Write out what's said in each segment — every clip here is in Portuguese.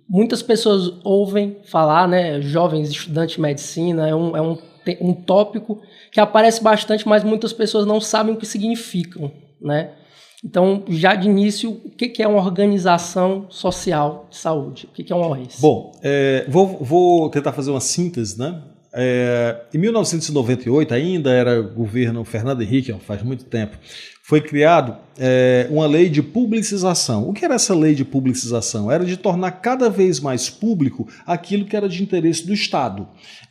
muitas pessoas ouvem falar, né, jovens estudantes de medicina, um tópico que aparece bastante, mas muitas pessoas não sabem o que significam, né? Então, já de início, o que é uma organização social de saúde? O que é uma OS? Bom, vou tentar fazer uma síntese, né? Em 1998, ainda era governo Fernando Henrique, faz muito tempo, foi criado uma lei de publicização. O que era essa lei de publicização? Era de tornar cada vez mais público aquilo que era de interesse do Estado.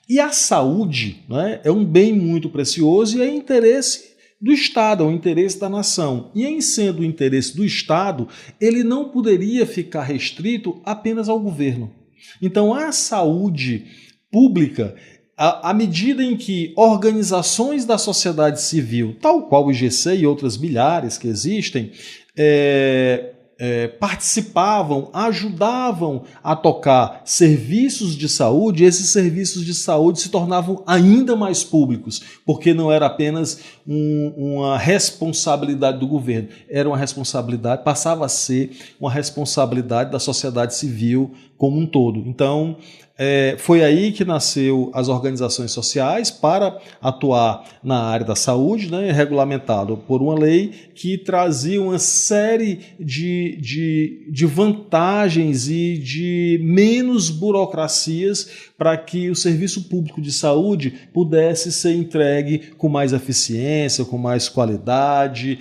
E a saúde, né, é um bem muito precioso e é interesse do Estado, é o interesse da nação. E em sendo o interesse do Estado, ele não poderia ficar restrito apenas ao governo. Então a saúde pública, à medida em que organizações da sociedade civil, tal qual o IGC e outras milhares que existem, participavam, ajudavam a tocar serviços de saúde, esses serviços de saúde se tornavam ainda mais públicos, porque não era apenas uma responsabilidade do governo, era uma responsabilidade, passava a ser uma responsabilidade da sociedade civil como um todo. Então, foi aí que nasceu as organizações sociais para atuar na área da saúde, né, regulamentado por uma lei que trazia uma série de vantagens e de menos burocracias para que o serviço público de saúde pudesse ser entregue com mais eficiência, com mais qualidade,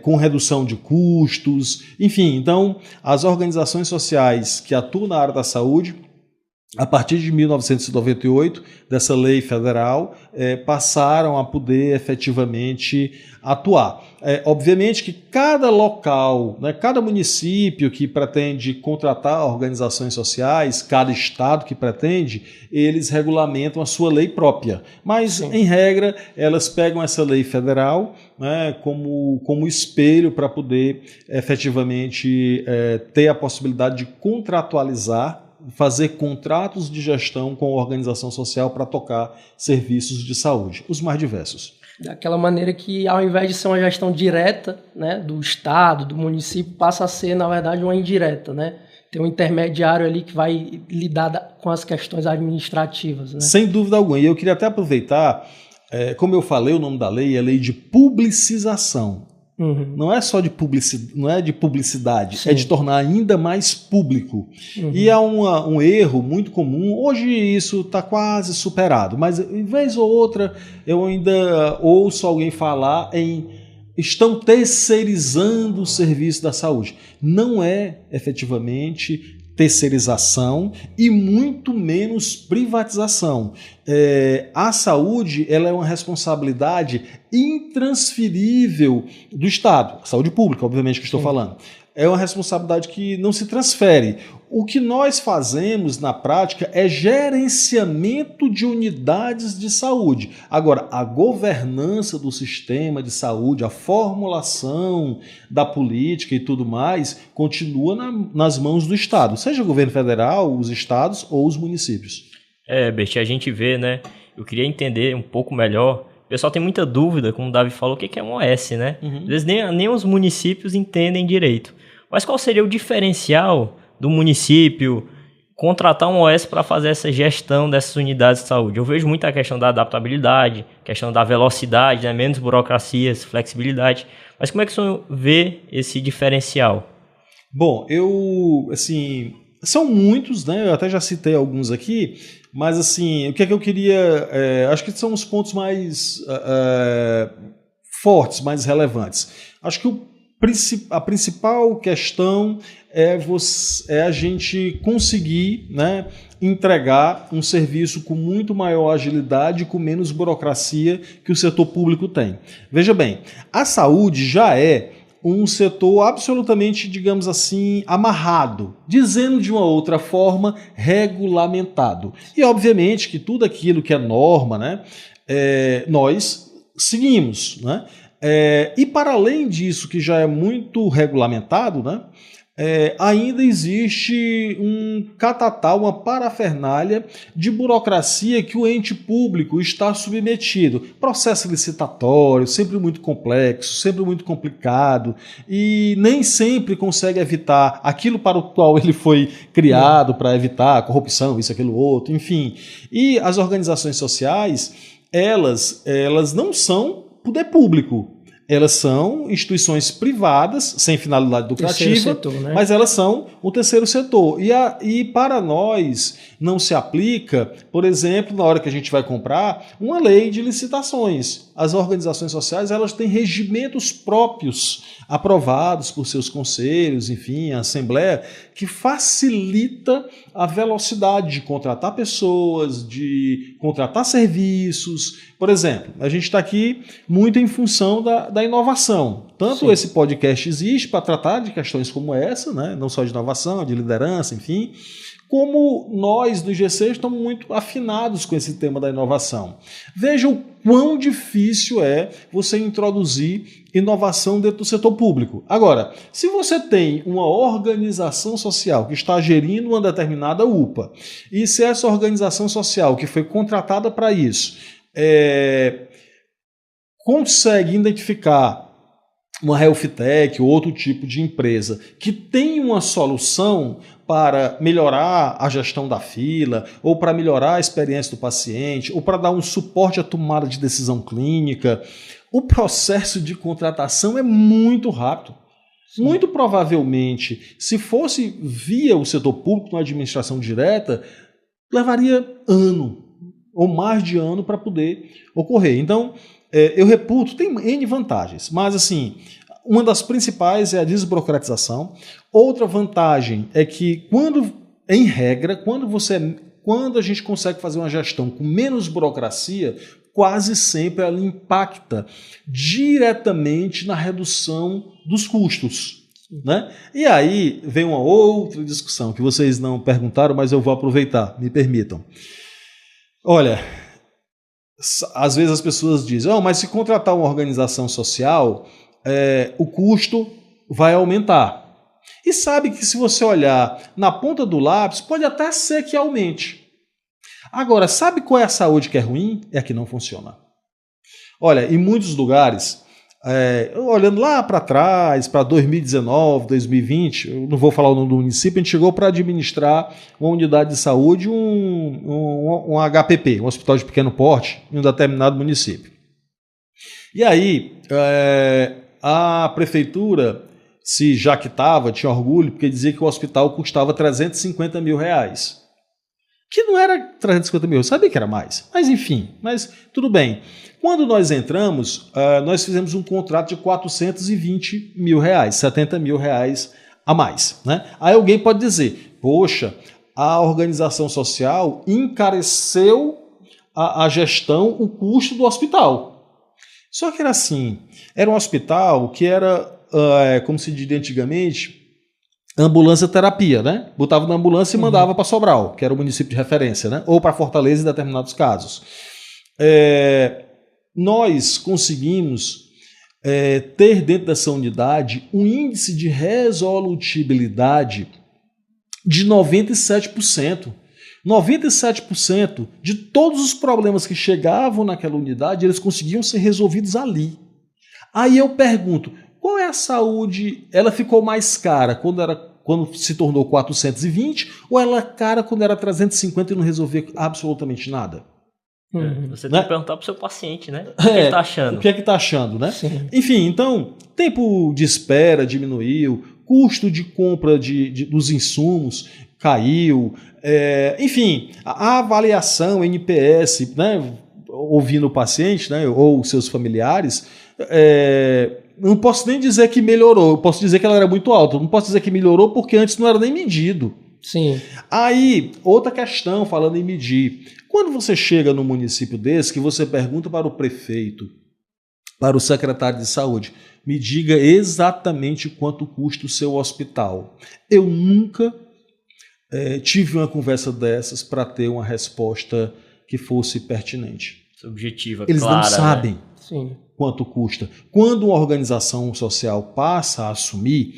com redução de custos, enfim. Então, as organizações sociais que atuam na área da saúde, a partir de 1998, dessa lei federal, passaram a poder efetivamente atuar. Obviamente que cada local, né, cada município que pretende contratar organizações sociais, cada estado que pretende, eles regulamentam a sua lei própria. Mas, sim, em regra, elas pegam essa lei federal, né, como espelho para poder efetivamente ter a possibilidade de contratualizar, fazer contratos de gestão com a organização social para tocar serviços de saúde, os mais diversos. Daquela maneira que, ao invés de ser uma gestão direta, né, do Estado, do município, passa a ser, na verdade, uma indireta, né? Tem um intermediário ali que vai lidar com as questões administrativas, né? Sem dúvida alguma. E eu queria até aproveitar, como eu falei, o nome da lei é Lei de Publicização. Uhum. Não é só de publicidade, não é de publicidade, sim, é de tornar ainda mais público. Uhum. E é um erro muito comum. Hoje isso está quase superado, mas em vez ou outra eu ainda ouço alguém falar em estão terceirizando o serviço da saúde. Não é efetivamente terceirização e muito menos privatização. A saúde, ela é uma responsabilidade intransferível do Estado. A saúde pública, obviamente, que estou falando. É uma responsabilidade que não se transfere. O que nós fazemos na prática é gerenciamento de unidades de saúde. Agora, a governança do sistema de saúde, a formulação da política e tudo mais, continua nas mãos do Estado, seja o governo federal, os estados ou os municípios. Bert, a gente vê, né? Eu queria entender um pouco melhor. O pessoal tem muita dúvida, como o Davi falou, o que é um OS, né? Uhum. Às vezes nem os municípios entendem direito. Mas qual seria o diferencial do município contratar um OS para fazer essa gestão dessas unidades de saúde? Eu vejo muito a questão da adaptabilidade, questão da velocidade, né? Menos burocracias, flexibilidade. Mas como é que o senhor vê esse diferencial? Bom, são muitos, né? Eu até já citei alguns aqui, mas assim, o que é que eu queria... acho que são os pontos mais fortes, mais relevantes. Acho que a principal questão é a gente conseguir, né, entregar um serviço com muito maior agilidade e com menos burocracia que o setor público tem. Veja bem, a saúde já é um setor absolutamente, digamos assim, amarrado, dizendo de uma outra forma, regulamentado. E obviamente que tudo aquilo que é norma, né, nós seguimos, né? E para além disso, que já é muito regulamentado, né, ainda existe um catatal, uma parafernália de burocracia que o ente público está submetido. Processo licitatório, sempre muito complexo, sempre muito complicado, e nem sempre consegue evitar aquilo para o qual ele foi criado, para evitar a corrupção, isso, aquilo, outro, enfim. E as organizações sociais, elas não são poder público. Elas são instituições privadas, sem finalidade lucrativa, setor, né? Mas elas são o terceiro setor. E para nós não se aplica, por exemplo, na hora que a gente vai comprar, uma lei de licitações. As organizações sociais, elas têm regimentos próprios, aprovados por seus conselhos, enfim, a Assembleia, que facilita a velocidade de contratar pessoas, de contratar serviços. Por exemplo, a gente está aqui muito em função da inovação. Tanto esse podcast existe para tratar de questões como essa, né? Não só de inovação, de liderança, enfim, como nós do IGC estamos muito afinados com esse tema da inovação. Veja o quão difícil é você introduzir inovação dentro do setor público. Agora, se você tem uma organização social que está gerindo uma determinada UPA, e se essa organização social que foi contratada para isso consegue identificar uma health tech ou outro tipo de empresa que tem uma solução para melhorar a gestão da fila, ou para melhorar a experiência do paciente, ou para dar um suporte à tomada de decisão clínica, o processo de contratação é muito rápido. Sim. Muito provavelmente, se fosse via o setor público, na administração direta, levaria ano, ou mais de ano para poder ocorrer. Então, eu reputo, tem N vantagens, mas assim, uma das principais é a desburocratização. Outra vantagem é que, em regra, quando a gente consegue fazer uma gestão com menos burocracia, quase sempre ela impacta diretamente na redução dos custos. Né? E aí vem uma outra discussão que vocês não perguntaram, mas eu vou aproveitar, me permitam. Olha, às vezes as pessoas dizem, mas se contratar uma organização social, o custo vai aumentar. E sabe que se você olhar na ponta do lápis, pode até ser que aumente. Agora, sabe qual é a saúde que é ruim? É a que não funciona. Olha, em muitos lugares, olhando lá para trás, para 2019, 2020, eu não vou falar o nome do município, a gente chegou para administrar uma unidade de saúde, um HPP, um hospital de pequeno porte, em um determinado município. E aí, a prefeitura se jactava, tinha orgulho, porque dizia que o hospital custava R$350 mil. Que não era 350 mil, eu sabia que era mais. Mas enfim, tudo bem. Quando nós entramos, nós fizemos um contrato de R$420 mil, R$70 mil a mais. Né? Aí alguém pode dizer, poxa, a organização social encareceu a gestão, o custo do hospital. Só que era assim, era um hospital que era, como se dizia antigamente, ambulância terapia, né? Botava na ambulância e mandava para Sobral, que era o município de referência, né? Ou para Fortaleza em determinados casos. Nós conseguimos ter dentro dessa unidade um índice de resolutibilidade de 97%. 97% de todos os problemas que chegavam naquela unidade, eles conseguiam ser resolvidos ali. Aí eu pergunto, qual é a saúde? Ela ficou mais cara quando se tornou 420 ou ela cara quando era 350 e não resolvia absolutamente nada? Você tem que perguntar para o seu paciente, né? O que ele está achando? O que é que está achando, né? Sim. Enfim, então, tempo de espera diminuiu, custo de compra dos insumos caiu, enfim, a avaliação NPS, né, ouvindo o paciente, né, ou seus familiares, não posso nem dizer que melhorou, eu posso dizer que ela era muito alta, não posso dizer que melhorou porque antes não era nem medido. Sim. Aí, outra questão, falando em medir, quando você chega num município desse, que você pergunta para o prefeito, para o secretário de saúde, me diga exatamente quanto custa o seu hospital. Eu nunca tive uma conversa dessas para ter uma resposta que fosse pertinente. Objetiva, eles clara, não sabem, né? Quanto custa. Quando uma organização social passa a assumir,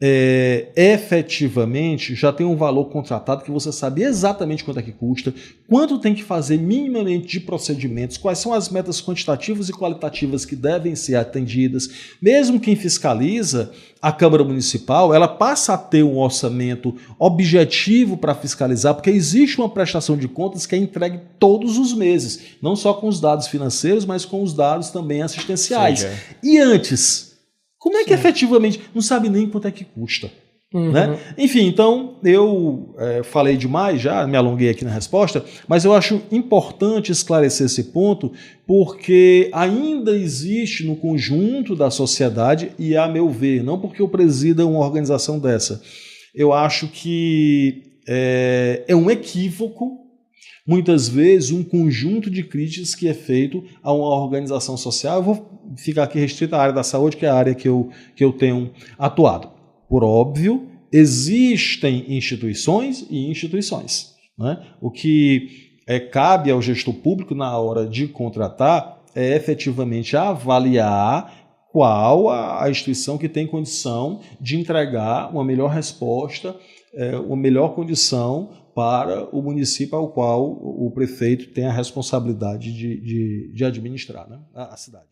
efetivamente já tem um valor contratado que você sabe exatamente quanto é que custa, quanto tem que fazer minimamente de procedimentos, quais são as metas quantitativas e qualitativas que devem ser atendidas. Mesmo quem fiscaliza, a Câmara Municipal, ela passa a ter um orçamento objetivo para fiscalizar, porque existe uma prestação de contas que é entregue todos os meses, não só com os dados financeiros, mas com os dados também assistenciais. E antes, como é que efetivamente não sabe nem quanto é que custa? Né? Enfim, então eu falei demais já, me alonguei aqui na resposta, mas eu acho importante esclarecer esse ponto, porque ainda existe no conjunto da sociedade, e a meu ver, não porque eu presida uma organização dessa, eu acho que é um equívoco, muitas vezes, um conjunto de críticas que é feito a uma organização social. Eu vou ficar aqui restrito à área da saúde, que é a área que eu tenho atuado. Por óbvio, existem instituições e instituições, né? O que cabe ao gestor público na hora de contratar é efetivamente avaliar qual a instituição que tem condição de entregar uma melhor resposta, uma melhor condição para o município ao qual o prefeito tem a responsabilidade de administrar, né, a cidade.